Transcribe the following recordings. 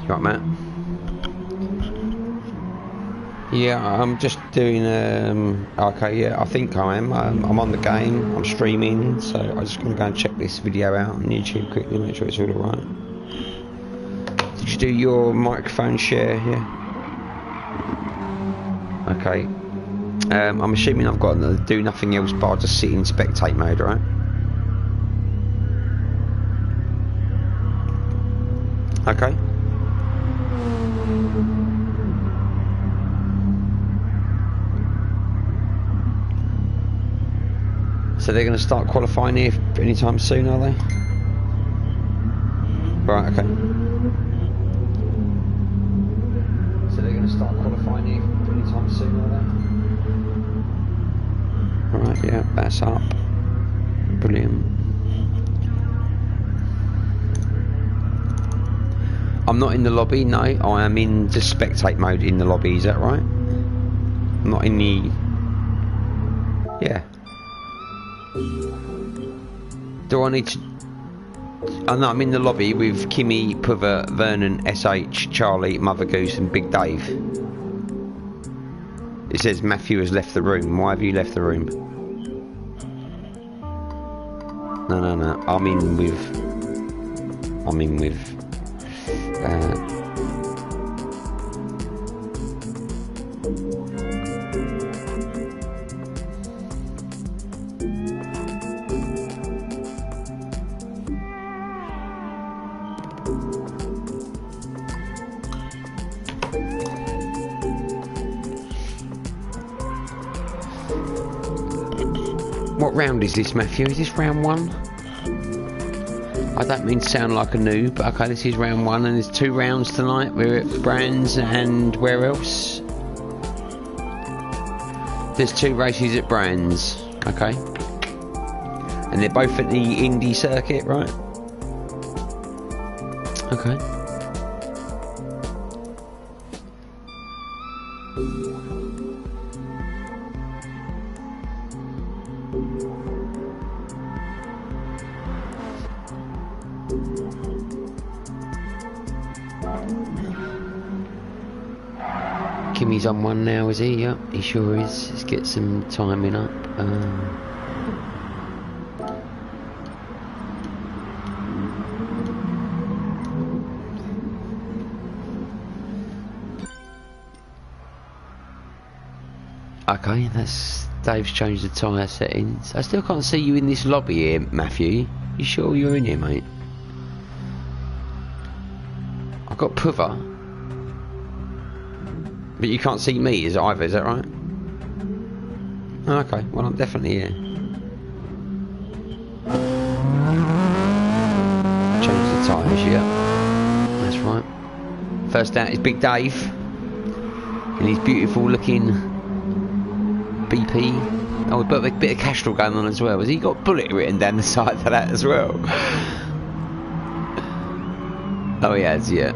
right, Matt? Yeah, I'm just doing. Okay, yeah, I think I am. I'm on the game. I'm streaming, so I just want to go and check this video out on YouTube quickly, make sure it's all alright. Did you do your microphone share? Yeah. Okay. I'm assuming I've got to do nothing else but just sit in spectate mode, right? Okay. So they're going to start qualifying here anytime soon, are they? Right, okay. So they're going to start qualifying here anytime soon, are they? Alright, yeah, that's up. Brilliant. I'm not in the lobby, no. I am in just spectate mode in the lobby, is that right? I'm not in the... Yeah. Do I need to... Oh no, I'm in the lobby with Kimmy, Puva, Vernon, SH, Charlie, Mother Goose and Big Dave. It says Matthew has left the room. Why have you left the room? No. I'm in with... What round is this, Matthew? Is this round 1? I don't mean to sound like a noob, but okay, this is round 1 and there's 2 rounds tonight. We're at Brands and where else? There's 2 races at Brands, okay. And they're both at the Indy circuit, right? Okay. Kimmy's on one now, is he? Yep, he sure is. Let's get some timing up. Okay, that's... Dave's changed the tyre settings. I still can't see you in this lobby here, Matthew. You sure you're in here, mate? I've got Puva. But you can't see me as either, is that right? Okay, well I'm definitely here. Change the tyres, yeah. That's right. First out is Big Dave. And his beautiful looking BP. Oh, we've got a bit of Castrol going on as well. Has he got Bullet written down the side of that as well? Oh he has, yeah.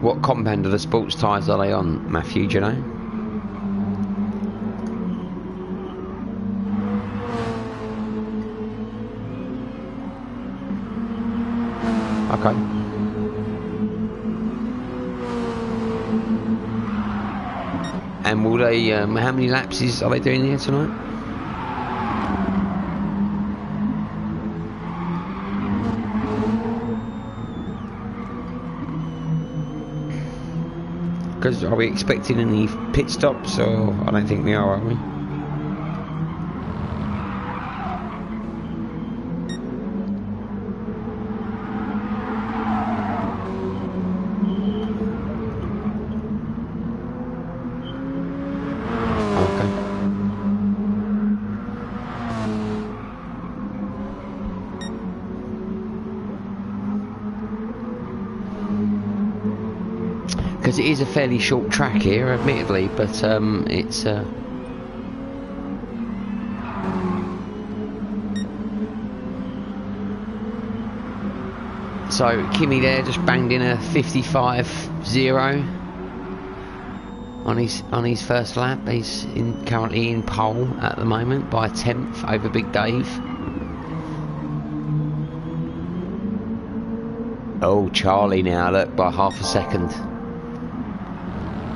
What compound of the sports tyres are they on, Matthew, do you know? Okay. And will they, how many laps are they doing here tonight? Because are we expecting any pit stops, or I don't think we are we? Because it is a fairly short track here, admittedly, but it's So Kimi there just banged in a 55.0 on his first lap. He's currently in pole at the moment by a 10th over Big Dave. Oh, Charlie now, look, by half a second.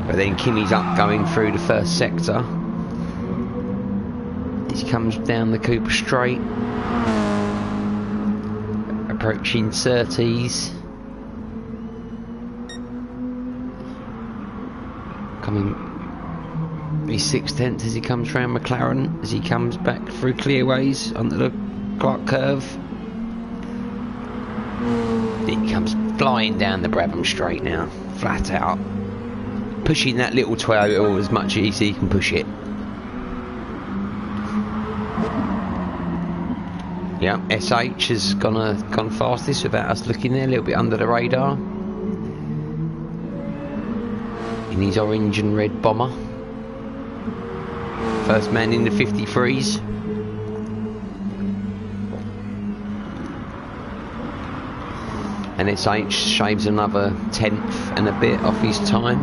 But then Kimi's up going through the first sector. He comes down the Cooper straight, approaching 30s. Coming, he's 6/10 as he comes round McLaren, as he comes back through clearways onto the Clark curve. He comes flying down the Brabham straight now, flat out, pushing that little Toyota as much as he can push it. Yeah, SH has gone fastest without us looking there, a little bit under the radar. In his orange and red bomber. First man in the 53s. And SH shaves another 10th and a bit off his time.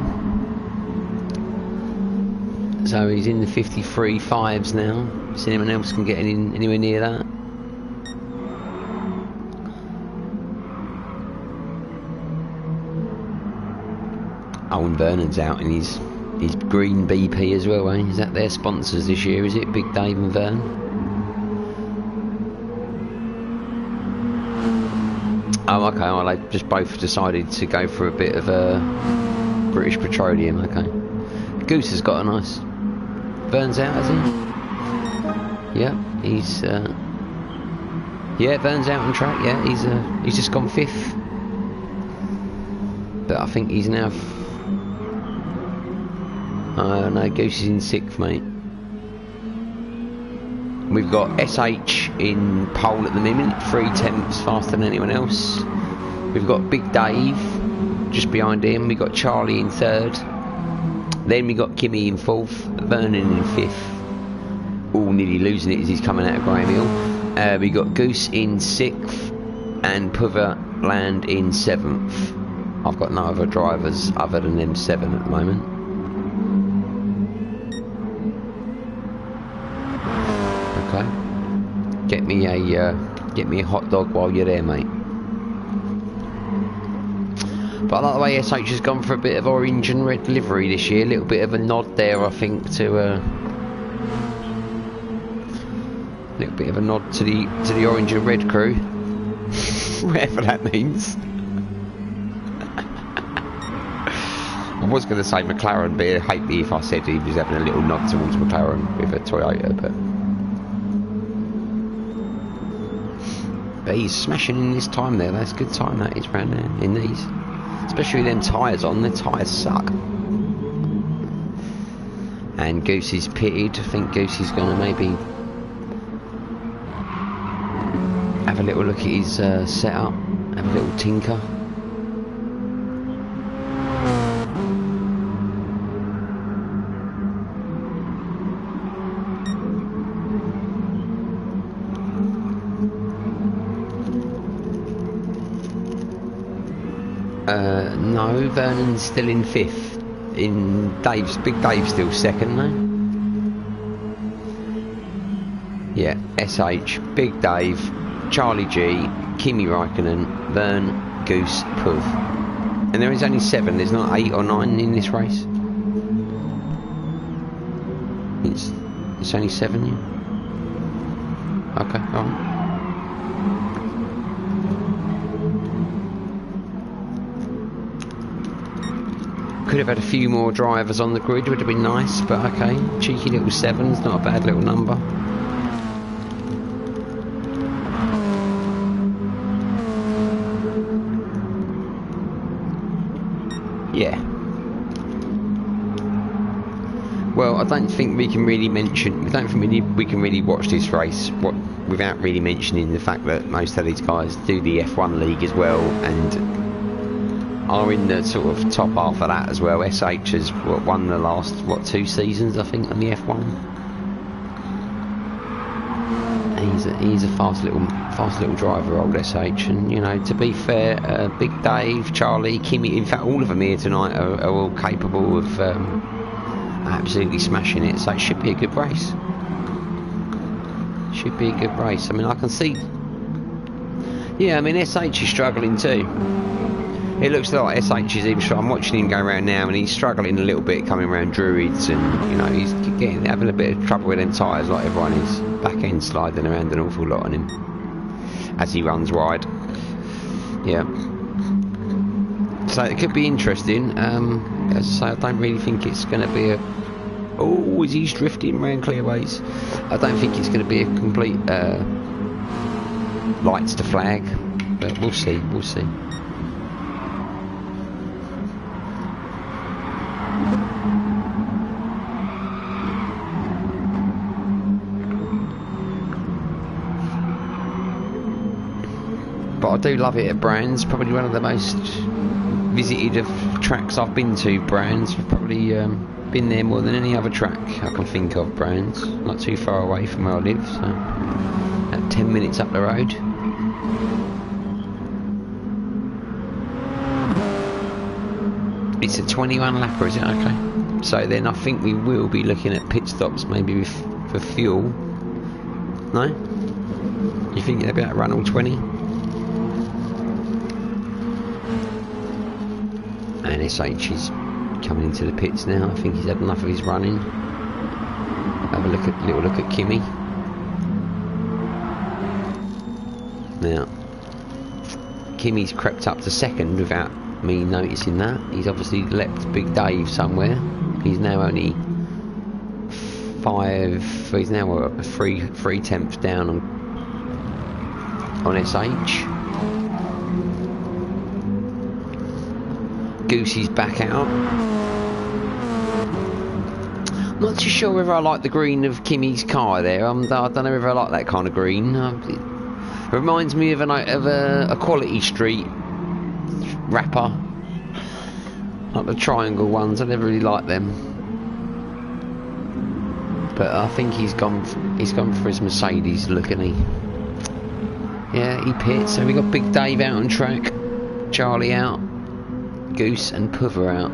So he's in the 53.5s now. See anyone else can get anywhere near that. Owen Vernon's out in his green BP as well, eh? Is that their sponsors this year, is it? Big Dave and Vern? Oh, okay, well, they just both decided to go for a bit of British Petroleum, okay. Goose has got a nice... Vern's out, has he? Yeah, he's... Yeah, Vern's out on track, yeah, he's just gone 5th. But I think he's now... no, Goose is in 6th, mate. We've got SH in pole at the minute, 3/10 faster than anyone else. We've got Big Dave just behind him. We've got Charlie in 3rd. Then we got Kimi in 4th, Vernon in 5th. All nearly losing it as he's coming out of Graham Hill. We got Goose in 6th and Putherland in 7th. I've got no other drivers other than them 7 at the moment. Okay. Get me a hot dog while you're there, mate. But I like the way SH has gone for a bit of orange and red livery this year. A little bit of a nod there, I think, to a little bit of a nod to the orange and red crew, whatever that means. I was going to say McLaren, but it'd hate me if I said he was having a little nod towards McLaren with a Toyota, but he's smashing in this time there. That's a good time that is round there in these, especially with them tyres on. The tyres suck. And Goose is pitted. I think Goose is going to maybe have a little look at his setup, have a little tinker. No, Vernon's still in 5th. Big Dave's still 2nd though. Yeah, SH, Big Dave, Charlie G, Kimi Raikkonen, Vern, Goose, Puv. And there is only 7, there's not 8 or 9 in this race. It's only 7, yeah? Okay, alright. Could have had a few more drivers on the grid, would have been nice, but okay. Cheeky little 7's not a bad little number. Yeah. Well, I don't think we can really mention... I don't think we can really watch this race without really mentioning the fact that most of these guys do the F1 league as well, and are in the sort of top half of that as well. SH has won the last 2 seasons, I think, on the F1, He's a fast little driver, old SH, and you know, to be fair, Big Dave, Charlie, Kimmy, in fact all of them here tonight are all capable of absolutely smashing it, so it should be a good race. Should be a good race. I mean, I can see, yeah, I mean SH is struggling too. It looks like SH is even struggling. I'm watching him go around now and he's struggling a little bit coming around Druids, and you know, he's having a bit of trouble with them tyres like everyone is. Back end sliding around an awful lot on him as he runs wide. Yeah. So it could be interesting. As I say, I don't really think it's going to be a... Oh, is he drifting around clearways? I don't think it's going to be a complete lights to flag, but we'll see, we'll see. But I do love it at Brands. Probably one of the most visited of tracks I've been to. Brands, I've probably been there more than any other track I can think of. Brands, not too far away from where I live, so about 10 minutes up the road. It's a 21 lapper, is it? Okay. So then I think we will be looking at pit stops, maybe for fuel. No? You think they'll be able to run all 20? And SH is coming into the pits now. I think he's had enough of his running. Have a little look at Kimmy. Now, Kimmy's crept up to second without me noticing that. He's obviously leapt Big Dave somewhere. He's now only he's now three tenths down on SH. Goosey's back out. I'm not too sure whether I like the green of Kimmy's car there. I don't know whether I like that kind of green. It reminds me of a Quality Street wrapper, like the triangle ones. I never really liked them, but I think he's gone for his Mercedes look, isn't he? Yeah, he pits. So we got Big Dave out on track, Charlie out, Goose and Puffer out.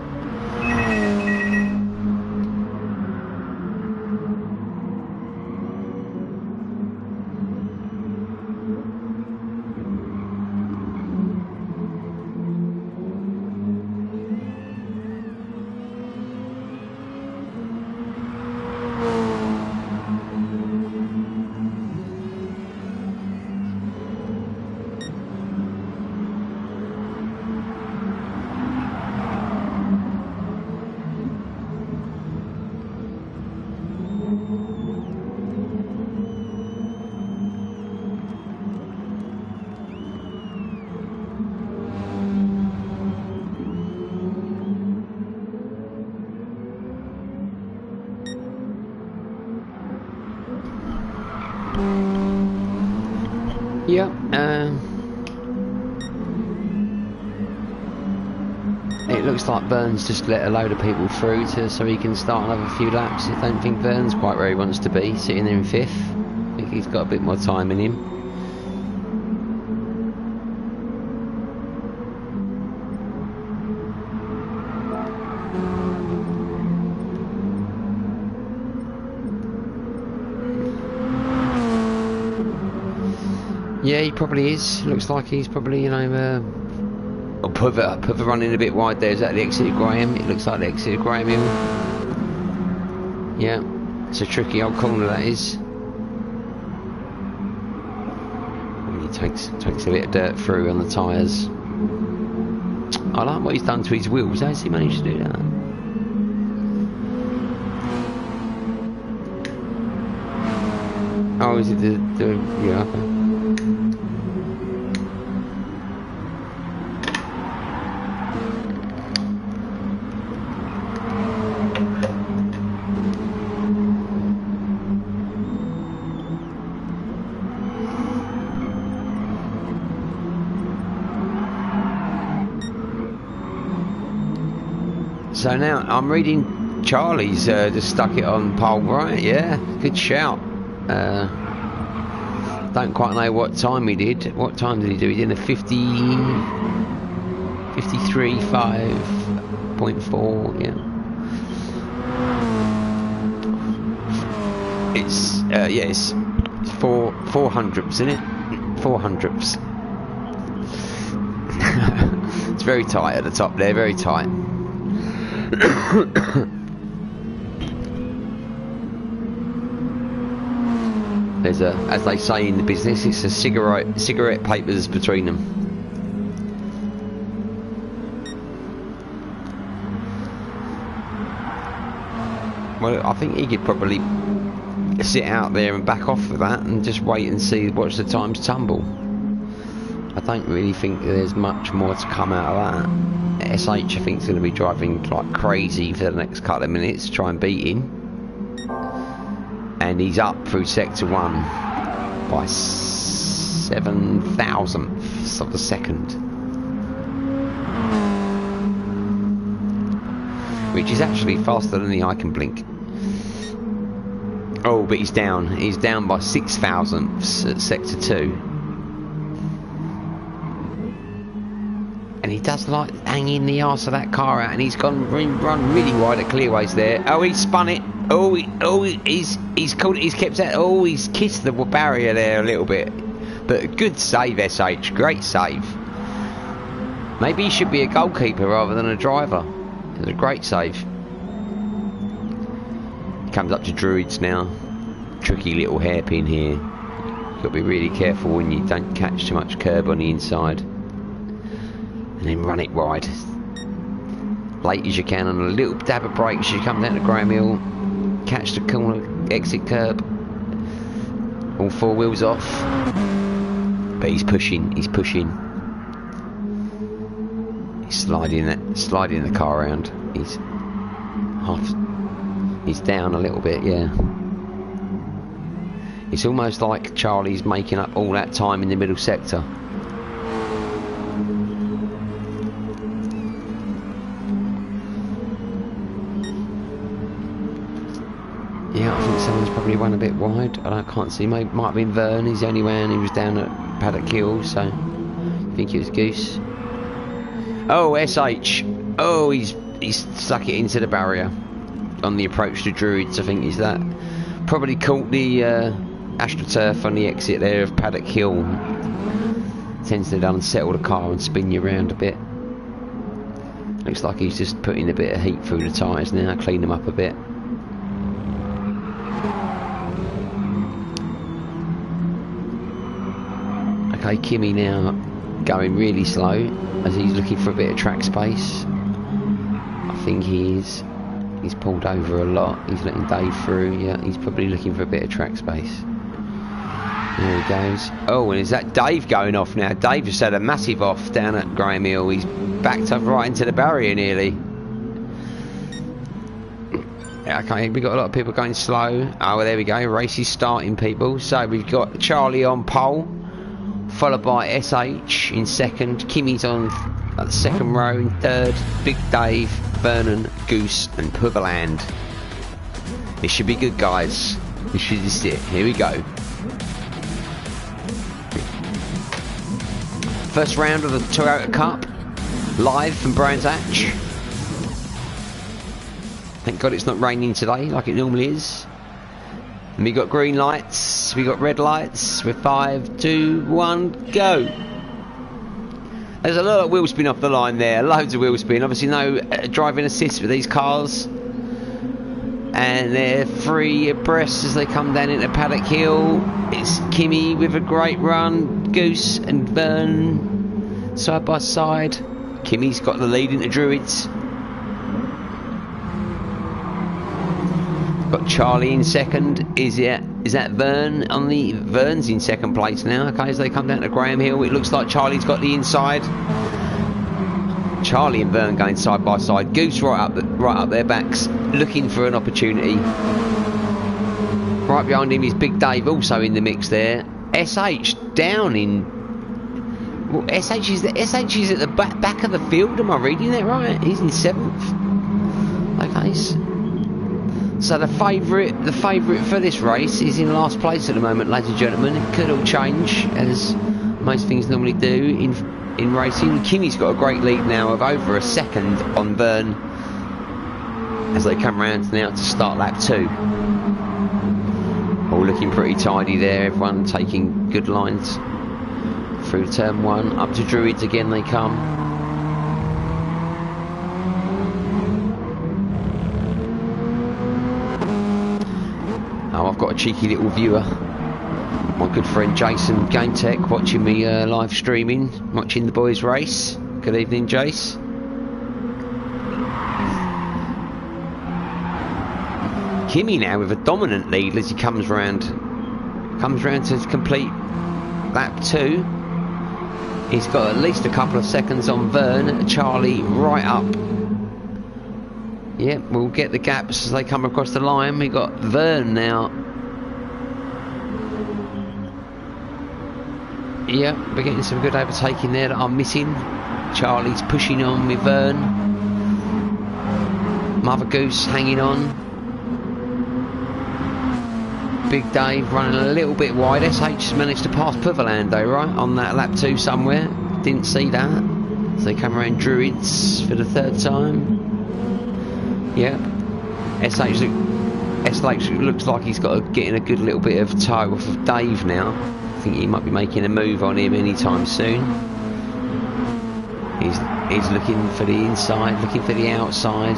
Yeah, it looks like Burns just let a load of people through so he can start another few laps. I don't think Burns quite where he wants to be, sitting there in 5th. I think he's got a bit more time in him. Yeah, he probably is. Looks like he's probably, you know, Puffer running a bit wide there. Is that the exit of Graham? It looks like the exit of Graham Hill. Yeah, it's a tricky old corner, that is. And he takes a bit of dirt through on the tyres. I like what he's done to his wheels. How has he managed to do that? Oh, is it the yeah, okay. So now I'm reading Charlie's just stuck it on pole right. Yeah, good shout. Don't quite know what time he did. What time did he do? He did a 53.5.4. Yeah. It's it's 400ths, isn't it? 400ths. It's very tight at the top there. Very tight. There's a, as they say in the business, it's a cigarette papers between them. Well, I think he could probably sit out there and back off of that and just wait and see, watch the times tumble. I don't really think there's much more to come out of that. SH, I think, is going to be driving like crazy for the next couple of minutes to try and beat him. And he's up through sector 1 by 7 thousandths of a second, which is actually faster than the eye can blink. Oh, but he's down. He's down by 6 thousandths at sector 2. And he does like hanging the arse of that car out, and he's run really wide at clearways there. Oh, he spun it. He's called it. He's kept that. Oh, he's kissed the barrier there a little bit. But good save, SH. Great save. Maybe he should be a goalkeeper rather than a driver. It was a great save. He comes up to Druids now. Tricky little hairpin here. You've got to be really careful when you don't catch too much curb on the inside. And then run it wide. Late as you can on a little dab of brakes as you come down to Graham Hill. Catch the corner, exit curb. All 4 wheels off. But he's pushing, he's pushing. He's sliding the car around. He's down a little bit, yeah. It's almost like Charlie's making up all that time in the middle sector. Yeah, I think someone's probably run a bit wide. I can't see. Might have been Vern. He's the only man who was down at Paddock Hill, so I think it was Goose. Oh, SH. Oh, he's stuck it into the barrier on the approach to Druids. I think is that. Probably caught the AstroTurf on the exit there of Paddock Hill. Tends to unsettle the car and spin you around a bit. Looks like he's just putting a bit of heat through the tyres now, clean them up a bit. Okay, Kimmy now going really slow as he's looking for a bit of track space. I think he is. He's pulled over a lot. He's letting Dave through. Yeah, he's probably looking for a bit of track space. There he goes. Oh, and is that Dave going off now? Dave just had a massive off down at Graham Hill. He's backed up right into the barrier nearly. Okay, we've got a lot of people going slow. Oh, well, there we go. Race is starting, people. So we've got Charlie on pole, followed by SH in second. Kimmy's on the second row in third. Big Dave, Vernon, Goose and Puverland. This should be good, guys. This should just it. Here we go. First round of the Toyota Cup, live from Brands Hatch. Thank God it's not raining today like it normally is. And we got green lights, we got red lights. We're 5, 2, 1, go. There's a lot of wheel spin off the line there, loads of wheel spin. Obviously no driving assist with these cars. And they're free abreast as they come down into Paddock Hill. It's Kimmy with a great run. Goose and Vern side by side. Kimmy's got the lead into Druids. Got Charlie in second. Is that Vern on the... Vern's in second place now. Okay, as they come down to Graham Hill, it looks like Charlie's got the inside. Charlie and Vern going side by side. Goose right up their backs, looking for an opportunity. Right behind him is Big Dave, also in the mix there. SH down in... Well, SH is at the back of the field. Am I reading that right? He's in 7th. Okay. So the favourite for this race is in last place at the moment, ladies and gentlemen. It could all change, as most things normally do in racing. Kimi's got a great lead now of over a second on Verne as they come round now to start lap 2. All looking pretty tidy there, everyone taking good lines through turn 1. Up to Druids again they come. Oh, I've got a cheeky little viewer, my good friend Jason Game Tech, watching me live streaming, watching the boys race. Good evening, Jace. Kimi now with a dominant lead as he comes round to complete lap 2. He's got at least a couple of seconds on Verne. Charlie right up. Yep, we'll get the gaps as they come across the line. We've got Verne now. Yep, we're getting some good overtaking there that I'm missing. Charlie's pushing on with Verne. Mother Goose hanging on. Big Dave running a little bit wide. SH has managed to pass Puverland though, right? On that lap 2 somewhere. Didn't see that. So they come around Druids for the 3rd time. Yeah, SH looks like he's getting a good little bit of toe off of Dave now. I think he might be making a move on him anytime soon. He's looking for the inside, looking for the outside.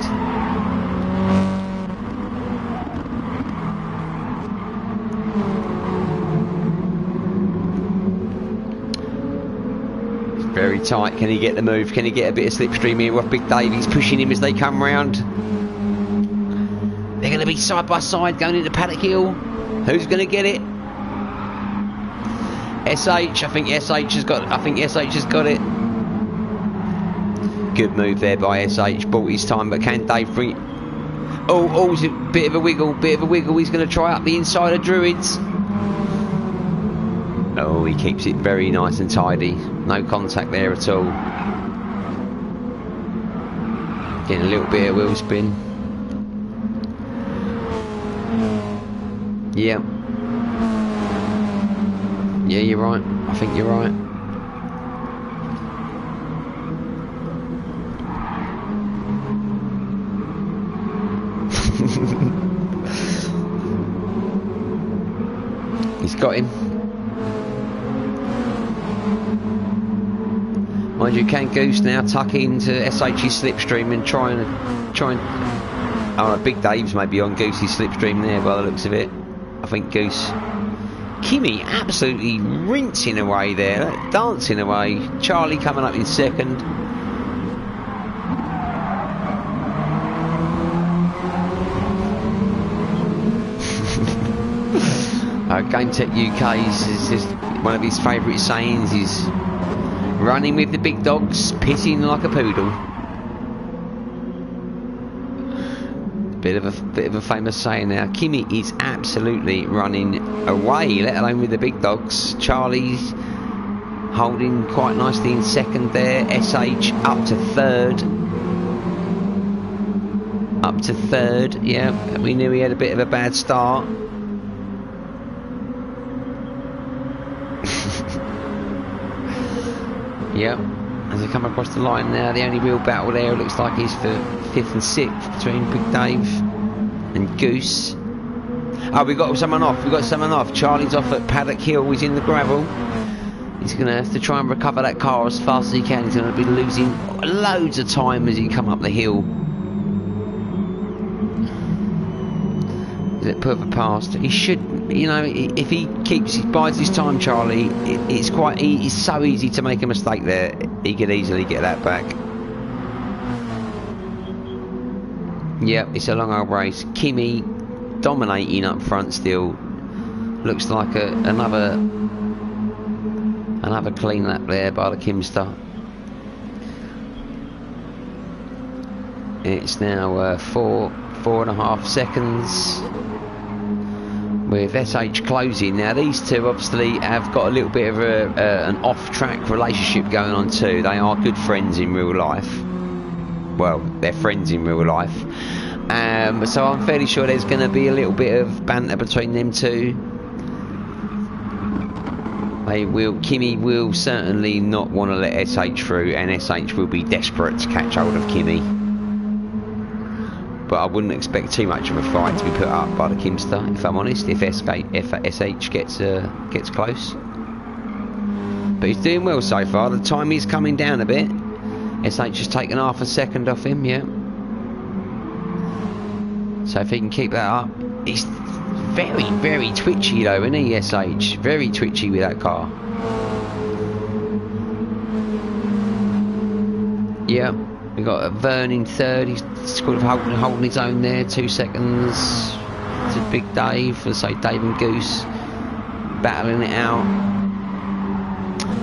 It's very tight. Can he get the move? Can he get a bit of slipstream here off Big Dave? He's pushing him as they come round. They're going to be side by side going into Paddock Hill. Who's going to get it? SH. I think SH has got it. Good move there by SH. Bought his time, but can Dave bring it? Oh, it's a bit of a wiggle. He's going to try up the inside of Druids. Oh, he keeps it very nice and tidy. No contact there at all. Getting a little bit of wheel spin. Yeah. Yeah, you're right. I think you're right. He's got him. Mind you, can Goose now tuck into SH's slipstream and try and oh, Big Dave's maybe on Goose's slipstream there by the looks of it. I think Goose. Kimi absolutely rinsing away there, dancing away. Charlie coming up in 2nd. Game Tech UK's is just one of his favourite sayings is running with the big dogs, pissing like a poodle. Bit of a famous saying now. Kimi is absolutely running away, let alone with the big dogs. Charlie's holding quite nicely in 2nd there. SH up to 3rd. Yeah, we knew he had a bit of a bad start. Yep, as they come across the line now, the only real battle there looks like is for 5th and 6th between Big Dave and Goose. Oh, we got someone off. Charlie's off at Paddock Hill. He's in the gravel. He's going to have to try and recover that car as fast as he can. He's going to be losing loads of time as he come up the hill. Is it Purva past? He should, you know, if he bides his time, Charlie, it's so easy to make a mistake there. He could easily get that back. Yep, it's a long old race. Kimi dominating up front still. Looks like another clean lap there by the Kimster. It's now 4.5 seconds. With SH closing. Now these two obviously have got a little bit of an off-track relationship going on too. They are good friends in real life. Well, they're friends in real life. So I'm fairly sure there's going to be a little bit of banter between them two. Kimi will certainly not want to let SH through, and SH will be desperate to catch hold of Kimi. But I wouldn't expect too much of a fight to be put up by the Kimster, if I'm honest, if SH gets close. But he's doing well so far. The time is coming down a bit. SH has taken half a second off him, yeah. So if he can keep that up, he's very, very twitchy though, isn't he, SH? Very twitchy with that car. Yeah, we got Vern in third. He's sort of holding his own there. 2 seconds to Big Dave. Let's say Dave and Goose battling it out.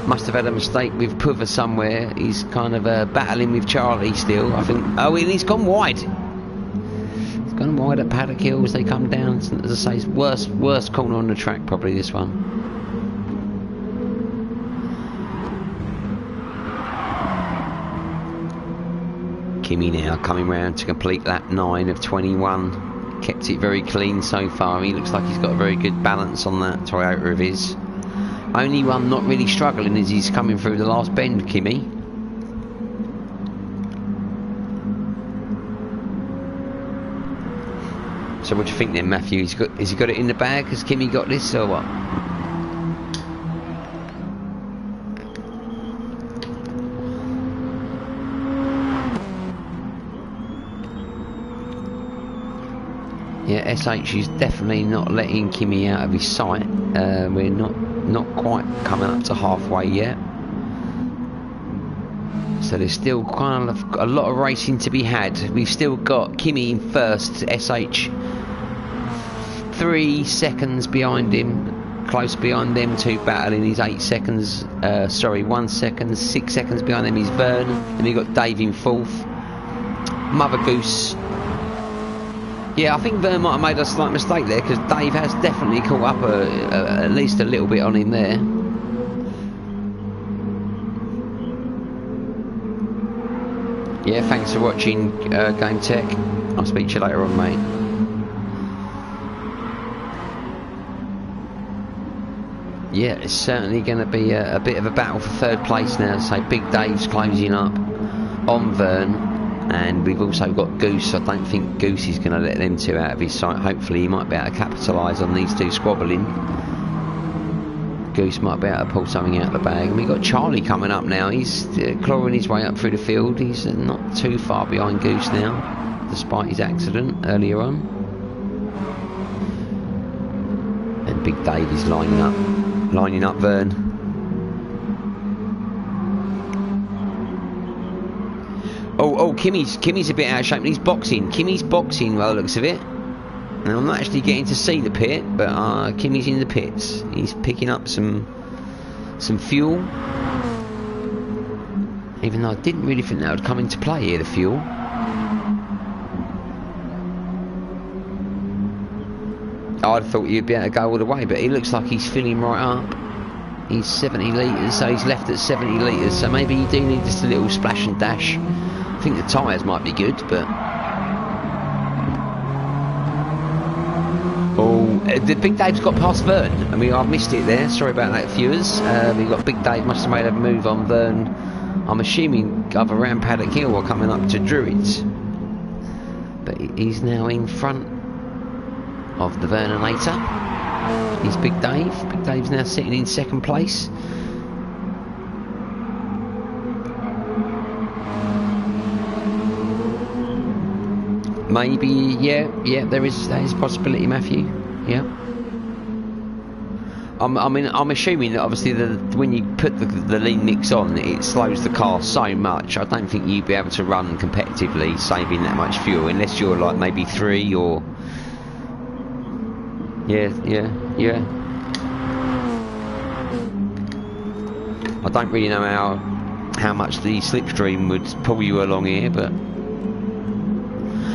Must have had a mistake with Puva somewhere. He's kind of battling with Charlie still, I think. Oh, and he's gone wide. He's gone wide at Paddock Hill as they come down. As I say, worst corner on the track, probably this one. Kimi now coming round to complete lap 9 of 21. Kept it very clean so far. He looks like he's got a very good balance on that Toyota of his. Only one not really struggling is he's coming through the last bend, Kimi. So what do you think then, Matthew? Has he got it in the bag? Has Kimi got this or what? Yeah, SH is definitely not letting Kimi out of his sight. We're not quite coming up to halfway yet. So there's still kind of a lot of racing to be had. We've still got Kimi in first, SH 3 seconds behind him, close behind them two battling. He's 8 seconds, 1 second, 6 seconds behind them is Vern, and you've got Dave in fourth. Mother Goose. Yeah, I think Vern might have made a slight mistake there, because Dave has definitely caught up at least a little bit on him there. Yeah, thanks for watching, Game Tech. I'll speak to you later on, mate. Yeah, it's certainly going to be a bit of a battle for third place now. So Big Dave's closing up on Vern. And we've also got Goose. I don't think Goose is going to let them two out of his sight. Hopefully he might be able to capitalise on these two squabbling. Goose might be able to pull something out of the bag. And we've got Charlie coming up now. He's clawing his way up through the field. He's not too far behind Goose now, despite his accident earlier on. And Big Dave is lining up Vern. Oh, Kimi's a bit out of shape. He's boxing. Kimi's boxing by the looks of it. And I'm not actually getting to see the pit, but Kimi's in the pits. He's picking up some fuel. Even though I didn't really think that would come into play here, the fuel. I'd thought you'd be able to go all the way, but he looks like he's filling right up. He's 70 litres, so he's left at 70 litres, so maybe you do need just a little splash and dash. I think the tyres might be good, but... Oh, the Big Dave's got past Vern. I mean, I've missed it there. Sorry about that, viewers. We've got Big Dave must have made a move on Vern. I'm assuming either around Paddock Hill or coming up to Druids. But he's now in front of the Verninator. He's Big Dave. Big Dave's now sitting in second place. Maybe, yeah, that is a possibility, Matthew. Yeah. I'm assuming that obviously when you put the lean mix on, it slows the car so much. I don't think you'd be able to run competitively saving that much fuel unless you're like maybe 3 or. Yeah. I don't really know how much the slipstream would pull you along here, but.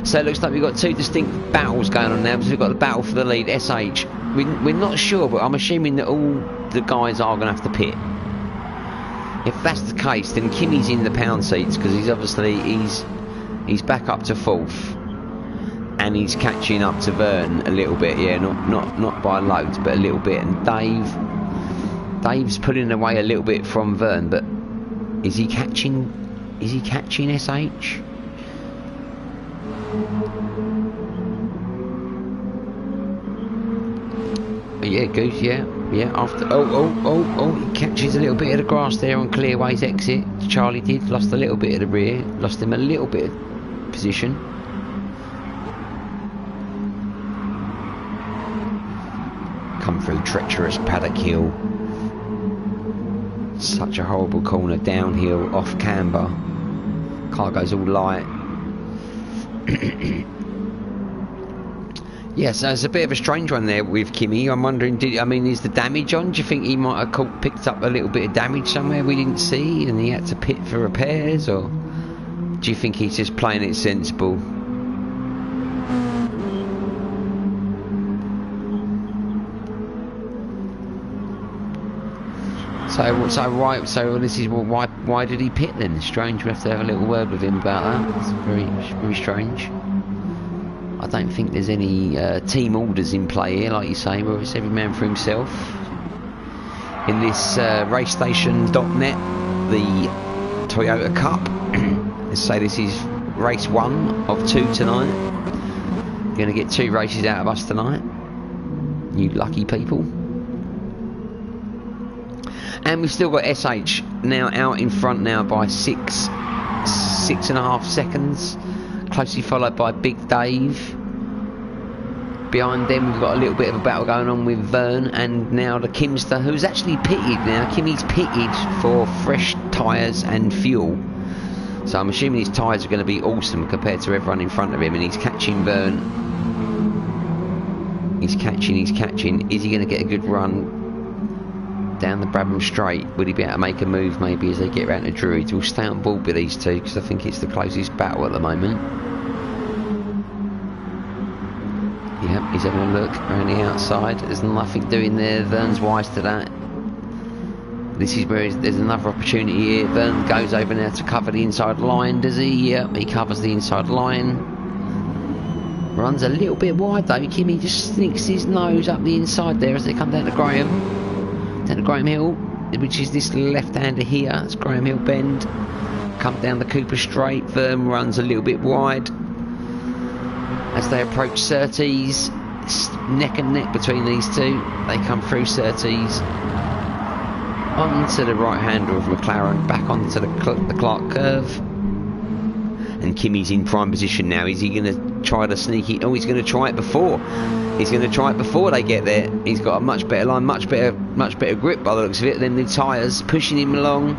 So it looks like we've got two distinct battles going on now, because we've got the battle for the lead, SH. We're not sure, but I'm assuming that all the guys are going to have to pit. If that's the case, then Kimi's in the pound seats, because he's obviously he's back up to fourth. and he's catching up to Vern a little bit. Yeah, not by loads, but a little bit. And Dave's pulling away a little bit from Vern, but is he catching? Is he catching SH? Yeah, Goose, yeah. After he catches a little bit of the grass there on Clearway's exit. Charlie did, lost a little bit of the rear, lost him a little bit of position. Come through treacherous paddock hill. Such a horrible corner, downhill, off camber. Car goes all light. Yeah, so it's a bit of a strange one there with Kimi. I'm wondering, is the damage on? Do you think he might have picked up a little bit of damage somewhere we didn't see and he had to pit for repairs? Or do you think he's just playing it sensible? So this is why did he pit then? Strange. We have to have a little word with him about that. It's very, very strange. I don't think there's any team orders in play here, like you say, where it's every man for himself. In this Racestation.net, the Toyota Cup. Let's say this is race 1 of 2 tonight. You're going to get 2 races out of us tonight, you lucky people. And we've still got SH now out in front now by 6.5 seconds. Closely followed by Big Dave. Behind them we've got a little bit of a battle going on with Vern and now the Kimster, who's actually pitted now. Kimmy's pitted for fresh tyres and fuel. So I'm assuming his tyres are going to be awesome compared to everyone in front of him, and he's catching Vern. He's catching. Is he going to get a good run down the Brabham Straight? Would he be able to make a move maybe as they get round to Druids? We'll stay on board with these two because I think it's the closest battle at the moment. Yep, he's having a look around the outside. There's nothing doing there. Vern's wise to that. This is where there's another opportunity here. Vern goes over now to cover the inside line, does he? Yep, he covers the inside line. Runs a little bit wide though. Kimmy just sneaks his nose up the inside there as they come down to Graham. Down to Graham Hill, which is this left-hander here. It's Graham Hill bend. Come down the Cooper Straight. Vern runs a little bit wide. As they approach Surtees, it's neck and neck between these two. They come through Surtees. Onto the right-hander of McLaren. Back onto the Clark curve. And Kimmy's in prime position now. Is he going to try to sneak it? Oh, he's going to try it before. He's going to try it before they get there. He's got a much better line, much better grip by the looks of it than the tyres, pushing him along.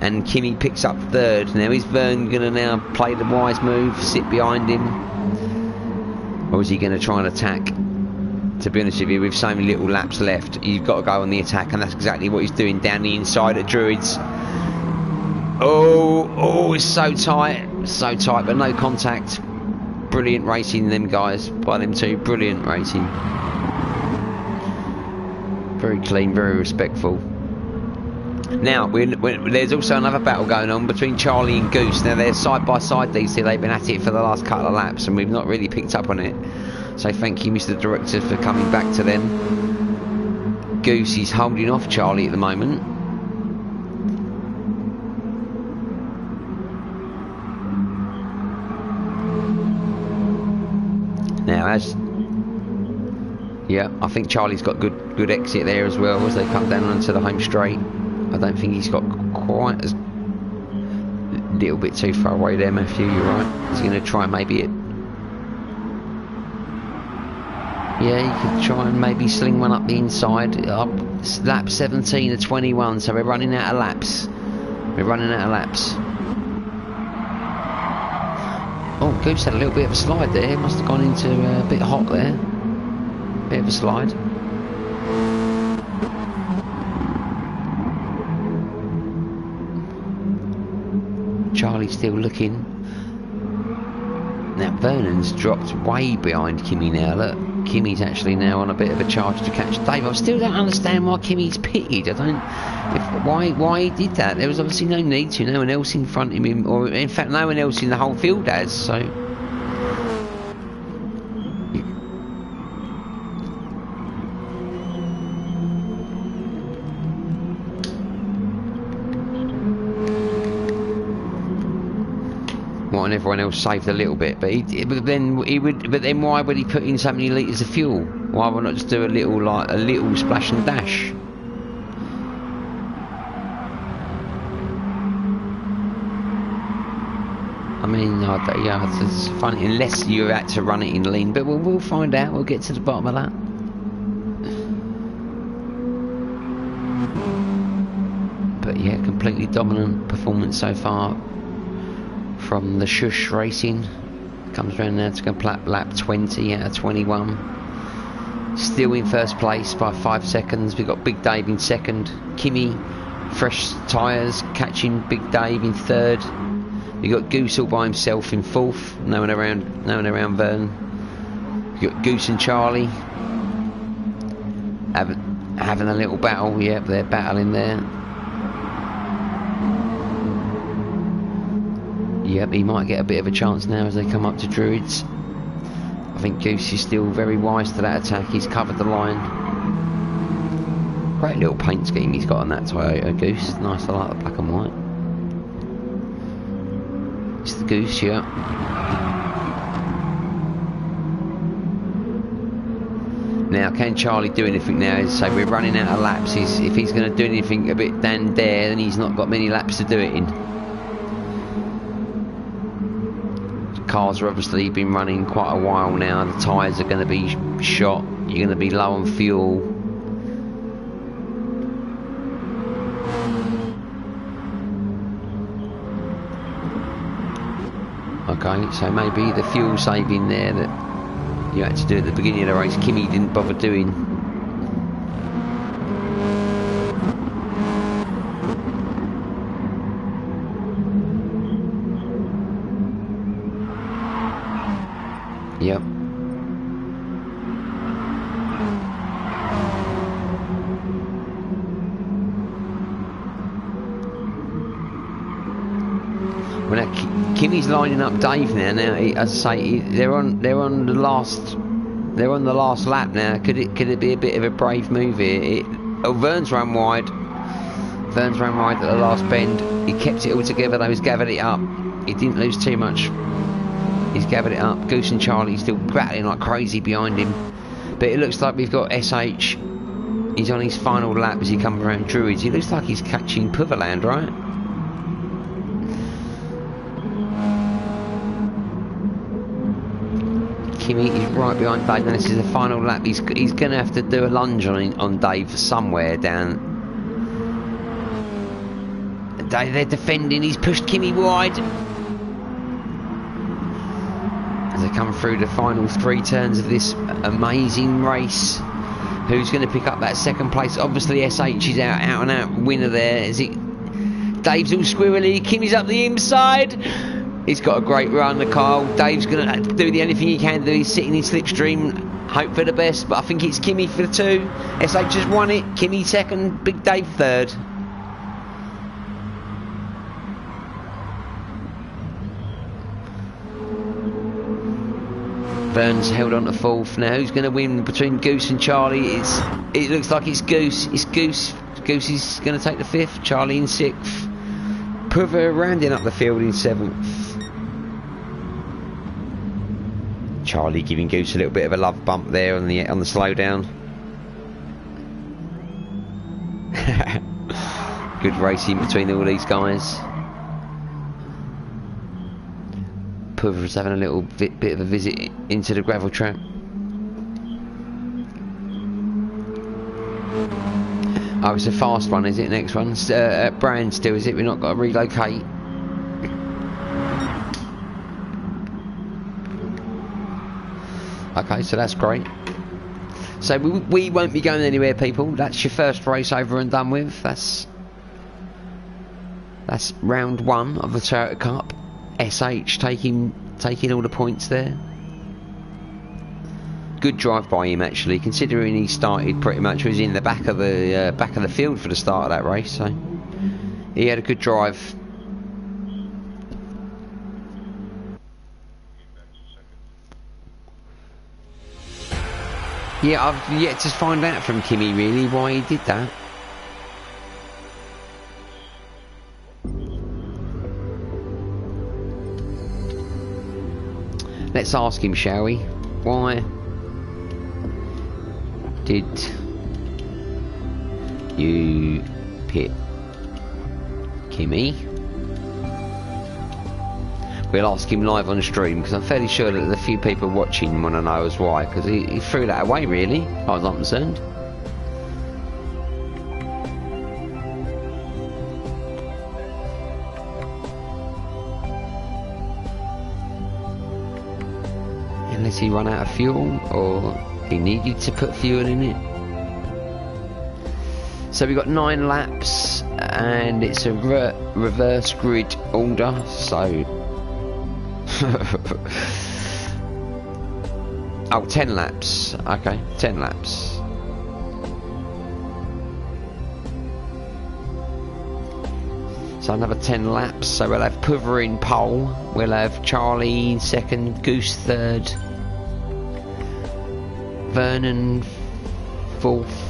And Kimmy picks up third. Now is Vern going to now play the wise move, sit behind him, or is he going to try and attack? To be honest with you, with so many little laps left, you've got to go on the attack, and that's exactly what he's doing down the inside at Druids. Oh, it's so tight, but no contact. Brilliant racing, them guys, by them two. Brilliant racing. Very clean, very respectful. Now, there's also another battle going on between Charlie and Goose. Now, they're side by side, these two. They've been at it for the last couple of laps, and we've not really picked up on it. So thank you, Mr. Director, for coming back to them. Goose is holding off Charlie at the moment. Now, I think Charlie's got good exit there as well as they come down onto the home straight. I don't think he's got quite as little bit too far away there, Matthew. You're right. He's going to try maybe it. Yeah, he could try and maybe sling one up the inside. Up lap 17 to 21, so we're running out of laps. Oh, Goose had a little bit of a slide there. Must have gone into a bit hot there. Bit of a slide. Charlie's still looking. Now Vernon's dropped way behind Kimmy now. Look, Kimmy's actually now on a bit of a charge to catch Dave. I still don't understand why Kimmy's pitted. Why he did that. There was obviously no need to. No one else in front of him, or in fact no one else in the whole field has. So and everyone else saved a little bit, but then why would he put in so many litres of fuel? Why would not just do a little splash and dash? I mean, yeah, it's funny, unless you had to run it in lean, but we'll find out. We'll get to the bottom of that. But yeah, completely dominant performance so far from the Shush Racing. Comes around now to complete lap 20 out of 21. Still in first place by 5 seconds. We've got Big Dave in second. Kimi, fresh tyres, catching Big Dave in third. We've got Goose all by himself in fourth. No one around Vern. We've got Goose and Charlie having a little battle. Yep, they're battling there. Yep, he might get a bit of a chance now as they come up to Druids. I think Goose is still very wise to that attack. He's covered the line. Great little paint scheme he's got on that Toyota Goose. Nice, I like the black and white. It's the Goose, yeah. Now, can Charlie do anything now? So we're running out of laps. If he's going to do anything a bit down there, then he's not got many laps to do it in. Cars are obviously been running quite a while now. The tyres are going to be shot. You're going to be low on fuel. Okay, so maybe the fuel saving there that you had to do at the beginning of the race, Kimi didn't bother doing. Yep. Well, now Kimi's lining up Dave now. Now, as I say, they're on the last lap now. Could it be a bit of a brave move here? Vern's run wide. Vern's run wide at the last bend. He kept it all together though. He's gathered it up. He didn't lose too much. He's gathered it up. Goose and Charlie still battling like crazy behind him. But it looks like we've got SH. He's on his final lap as he comes around Druids. He looks like he's catching Putherland, right? Kimi is right behind Dave. Now this is the final lap. He's going to have to do a lunge on Dave somewhere down. They're defending. He's pushed Kimi wide. As they come through the final 3 turns of this amazing race, who's going to pick up that second place? Obviously SH is out and out winner there. Is it? Dave's all squirrely. Kimi's up the inside. He's got a great run, the Kyle. Dave's going to do anything he can do. He's sitting in slipstream. Hope for the best, but I think it's Kimi for the 2. SH just won it. Kimi second. Big Dave third. Burns held on to fourth. Now who's going to win between Goose and Charlie? It looks like it's Goose. It's Goose. Goose is going to take the 5th. Charlie in 6th. Puther rounding up the field in 7th. Charlie giving Goose a little bit of a love bump there on the slowdown. Good racing between all these guys. Puther's having a little bit of a visit into the gravel trap. Oh, it's a fast one, is it? Next one, Brand still, is it? We've not got to relocate. Okay, so that's great. So we won't be going anywhere, people. That's your first race over and done with. That's round 1 of the Toyota Cup. SH taking all the points there. Good drive by him actually, considering he started pretty much was in the back of the field for the start of that race. So he had a good drive. Yeah, I've yet to find out from Kimi really why he did that. Let's ask him, shall we? Why did you pit Kimi? We'll ask him live on stream, because I'm fairly sure that a few people watching want to know as why, because he threw that away, really, as far as I'm concerned. Unless he ran out of fuel, or he needed to put fuel in it. So we've got 9 laps, and it's a reverse grid order, so... oh, 10 laps. Okay, 10 laps. So another 10 laps. So we'll have Puver in pole, we'll have Charlie in second, Goose third, Vernon fourth,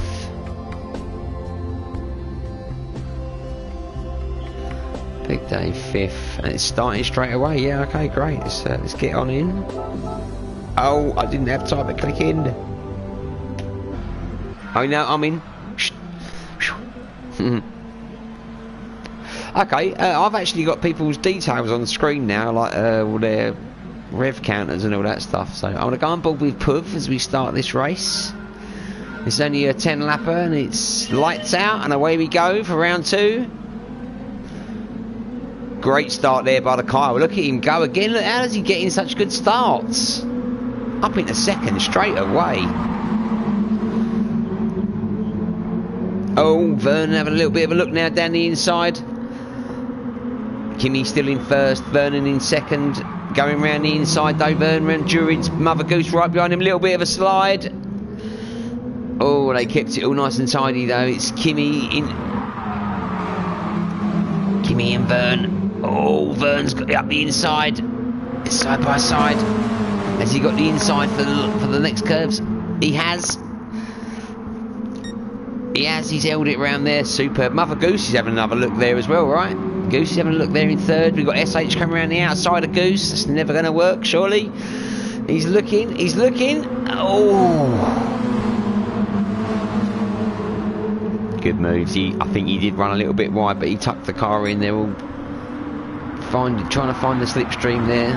Big Dave fifth, and it's starting straight away. Yeah, okay, great. Let's get on in. Oh, I didn't have time to click in. Oh no, I'm in. Okay, I've actually got people's details on the screen now, like all their rev counters and all that stuff. So I'm gonna go on board with Puv as we start this race. It's only a 10 lapper, and it's lights out, and away we go for round 2. Great start there by the car. Look at him go again. Look, how does he get in such good starts? Up into second straight away. Oh, Vernon having a little bit of a look now down the inside. Kimi still in first, Vernon in second. Going round the inside though, Vernon. Durin's Mother Goose right behind him. A little bit of a slide. Oh, they kept it all nice and tidy though. It's Kimi and Vern. Oh, Vern's got it up the inside. It's side by side. Has he got the inside for the next curves? He has. He's held it around there. Superb. Mother Goose is having another look there as well, right? Goose is having a look there in third. We've got SH coming around the outside of Goose. That's never going to work, surely. He's looking. Oh. Good moves. I think he did run a little bit wide, but he tucked the car in there. All trying to find the slipstream there.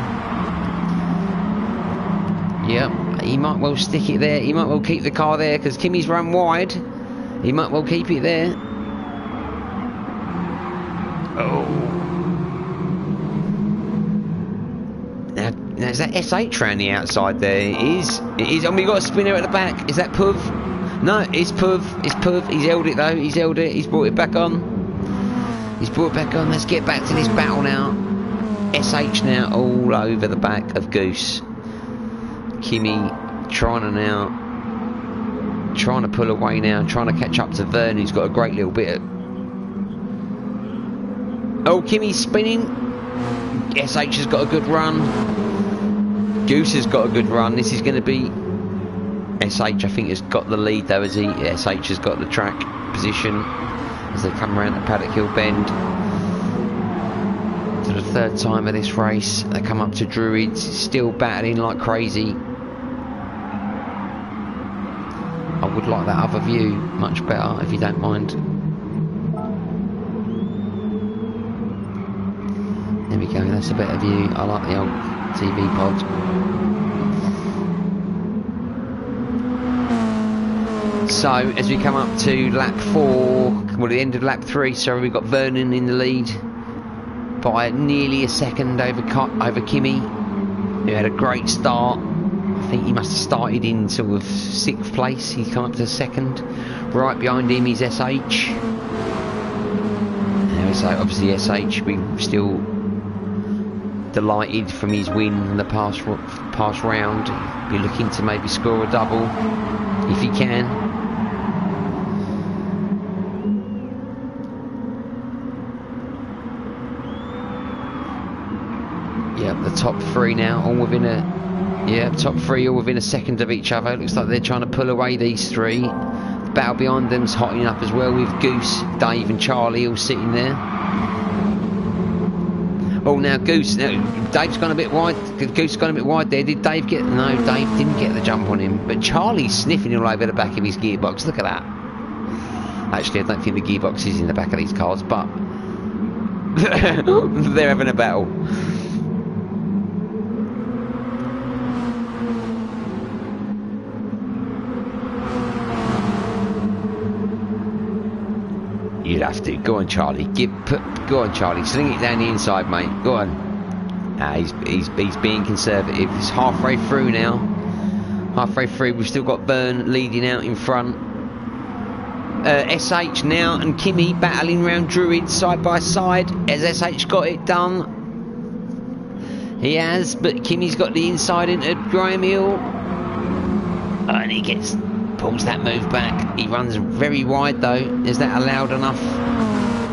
Yep, he might well stick it there. He might well keep the car there, because Kimi's run wide. He might well keep it there. Oh. Now is that SH round the outside there? It is. And we've got a spinner at the back. Is that Puv? No, it's Puv. He's held it though. He's brought it back on. Let's get back to this battle now. SH now all over the back of Goose. Kimi trying to pull away now, trying to catch up to Vern, who's got a great little bit of... Oh, Kimi's spinning. SH has got a good run. Goose has got a good run. This is going to be... SH, I think, has got the lead though, has he? SH has got the track position as they come around the Paddock Hill bend. For the third time of this race, they come up to Druids, still battling like crazy. I would like that other view much better, if you don't mind. There we go, that's a better view. I like the old TV pod. So, as we come up to lap 4, well, the end of lap 3, sorry, we've got Vernon in the lead by nearly a second over Kimi, who had a great start. I think he must have started in sort of 6th place. He's come up to 2nd. Right behind him is SH. So obviously SH, we're still delighted from his win in the past round. Be looking to maybe score a double if he can. Yeah, the top 3 now, all within a... Yeah, top 3 all within a second of each other. It looks like they're trying to pull away these 3. The battle behind them's hotting up as well, with Goose, Dave and Charlie all sitting there. Oh, now Goose. Now Dave's gone a bit wide. Goose gone a bit wide there. Did Dave get? No, Dave didn't get the jump on him. But Charlie's sniffing all over the back of his gearbox. Look at that. Actually, I don't think the gearbox is in the back of these cars, but they're having a battle. You'd have to. Go on, Charlie. Go on, Charlie. Sling it down the inside, mate. Go on. He's being conservative. It's halfway through now. Halfway through. We've still got Byrne leading out in front. SH now and Kimmy battling round Druid side by side. Has SH got it done? He has, but Kimmy's got the inside into Graham Hill. And he pulls that move back. He runs very wide though. Is that allowed enough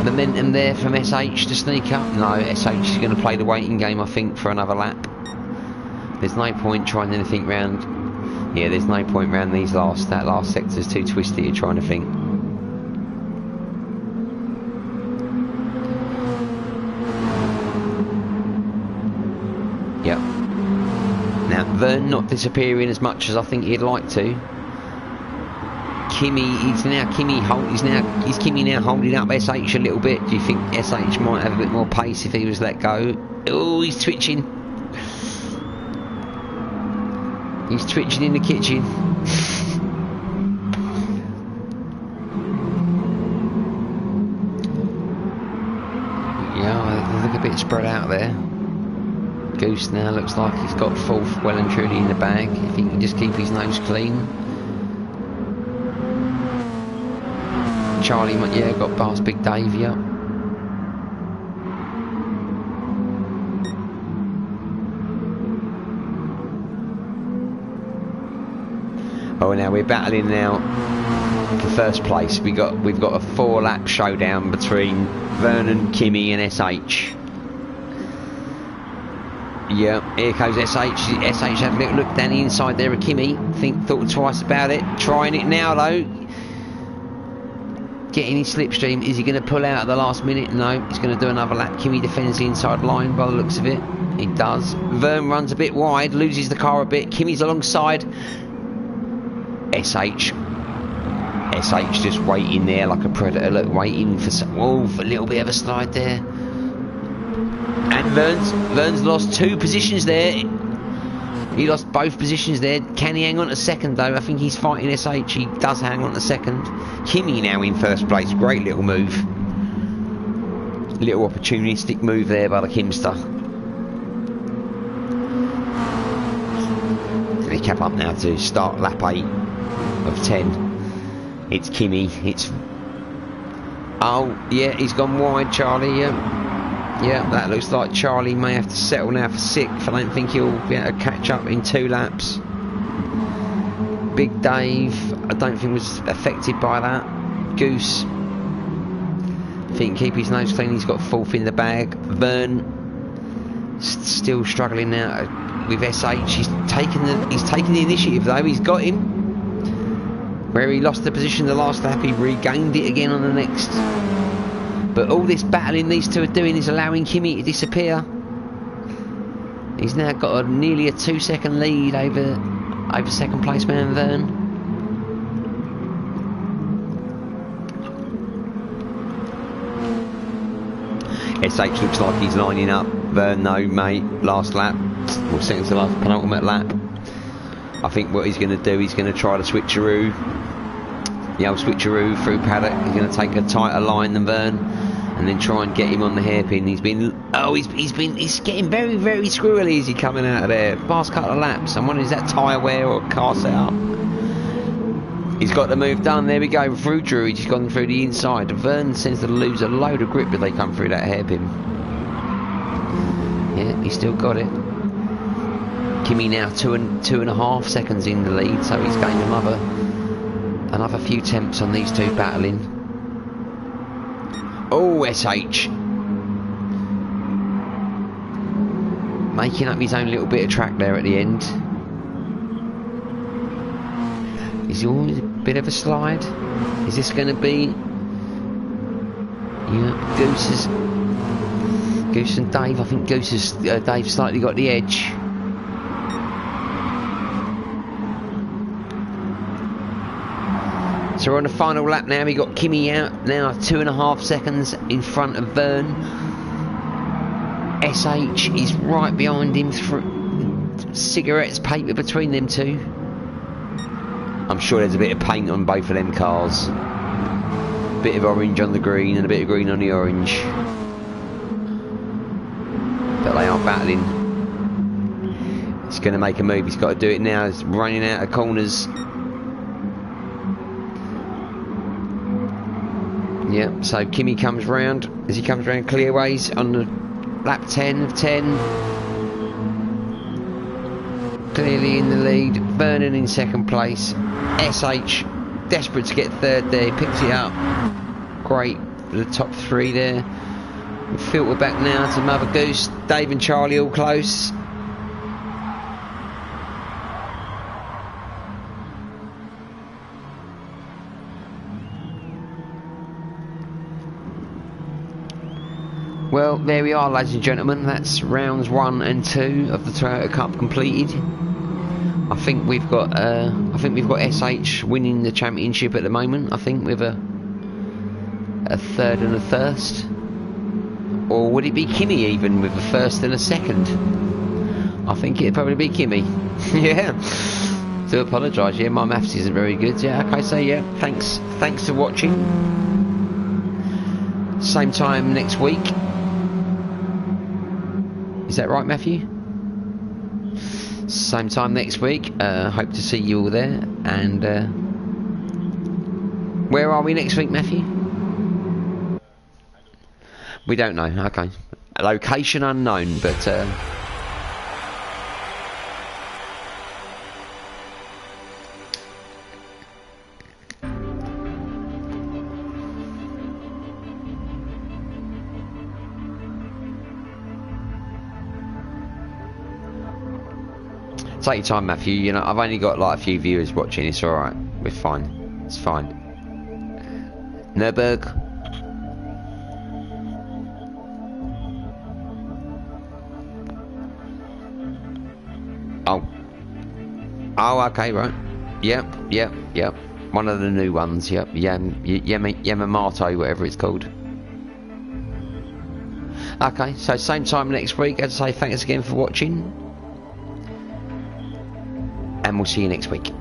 momentum there from SH to sneak up? No, SH is going to play the waiting game, I think, for another lap. There's no point trying anything round. Yeah, there's no point round that last sector's too twisty. You're trying to think. Yep. Now Vern not disappearing as much as I think he'd like to. Kimmy, is Kimmy now holding up SH a little bit? Do you think SH might have a bit more pace if he was let go? Oh, he's twitching. He's twitching in the kitchen. Yeah, they look a bit spread out there. Goose now looks like he's got fourth well and truly in the bag. If he can just keep his nose clean. Charlie, yeah, got past Big Dave, yeah. Oh, now we're battling now for first place. We've got a 4-lap showdown between Vernon, Kimmy, and SH. Yeah, here goes SH. SH had a little look down the inside there of Kimmy. Thought twice about it. Trying it now though. Getting his slipstream. Is he going to pull out at the last minute? No, he's going to do another lap. Kimmy defends the inside line by the looks of it. He does. Vern runs a bit wide, loses the car a bit. Kimmy's alongside. SH just waiting there like a predator. Look, waiting for some. Oh, for a little bit of a slide there. And Vern's lost 2 positions there. He lost both positions there. Can he hang on to second though? I think he's fighting SH. He does hang on to second. Kimmy now in first place. Great little move. Little opportunistic move there by the Kimster. They kept up now to start lap 8 of 10. It's Kimmy. Oh, yeah, he's gone wide, Charlie. Yeah, that looks like Charlie may have to settle now for 6th. I don't think he'll be able to catch up in 2 laps. Big Dave, I don't think was affected by that. Goose, I think keep his nose clean. He's got 4th in the bag. Vern, still struggling now with SH. He's taken the initiative though. He's got him. Where he lost the position the last lap, he regained it again on the next. But all this battling these two are doing is allowing Kimmy to disappear. He's now got nearly a 2-second lead over second place man Vern. SH looks like he's lining up. Vern, no, mate. Last lap. Well, second to last, penultimate lap. I think what he's going to do, he's going to try the switcheroo. The old switcheroo through paddock. He's going to take a tighter line than Vern and then try and get him on the hairpin. He's getting very, very squirrely as he's coming out of there. Past couple of laps. I'm wondering, is that tyre wear or car setup? He's got the move done. There we go. Through Druid. He's gone through the inside. Vern seems to lose a load of grip if they come through that hairpin. Yeah, he's still got it. Kimmy now 2.5 seconds in the lead, so he's gained another few attempts on these two battling. Oh, SH making up his own little bit of track there at the end. Is he always a bit of a slide? Is this going to be? Yeah, Goose and Dave. I think Goose has Dave slightly got the edge. So we're on the final lap now. We got Kimi out now, 2.5 seconds in front of Vern. SH is right behind him. Cigarettes, paper between them two. I'm sure there's a bit of paint on both of them cars. A bit of orange on the green and a bit of green on the orange. But they are battling. He's going to make a move. He's got to do it now. He's running out of corners. Yeah, so Kimi comes round. As he comes round clearways on the lap 10 of 10. Clearly in the lead. Vernon in second place. SH desperate to get third there. Picks it up. Great for the top three there. We filter back now to Mother Goose. Dave and Charlie all close. Well, there we are, ladies and gentlemen. That's rounds 1 and 2 of the Toyota Cup completed. I think we've got SH winning the championship at the moment. I think with a third and a first, or would it be Kimi even with a first and a second? I think it'd probably be Kimi. Yeah. Do apologise. Yeah, my maths isn't very good. Yeah. Okay. So yeah, thanks for watching. Same time next week. Is that right, Matthew? Same time next week. Hope to see you all there. And where are we next week, Matthew? We don't know. Okay. A location unknown, but take your time, Matthew. You know, I've only got like a few viewers watching. It's alright. We're fine. It's fine. Nürburg. Oh, okay, right. Yep. One of the new ones, yep. Yamamoto, whatever it's called. Okay, so same time next week. As I say, thanks again for watching. And we'll see you next week.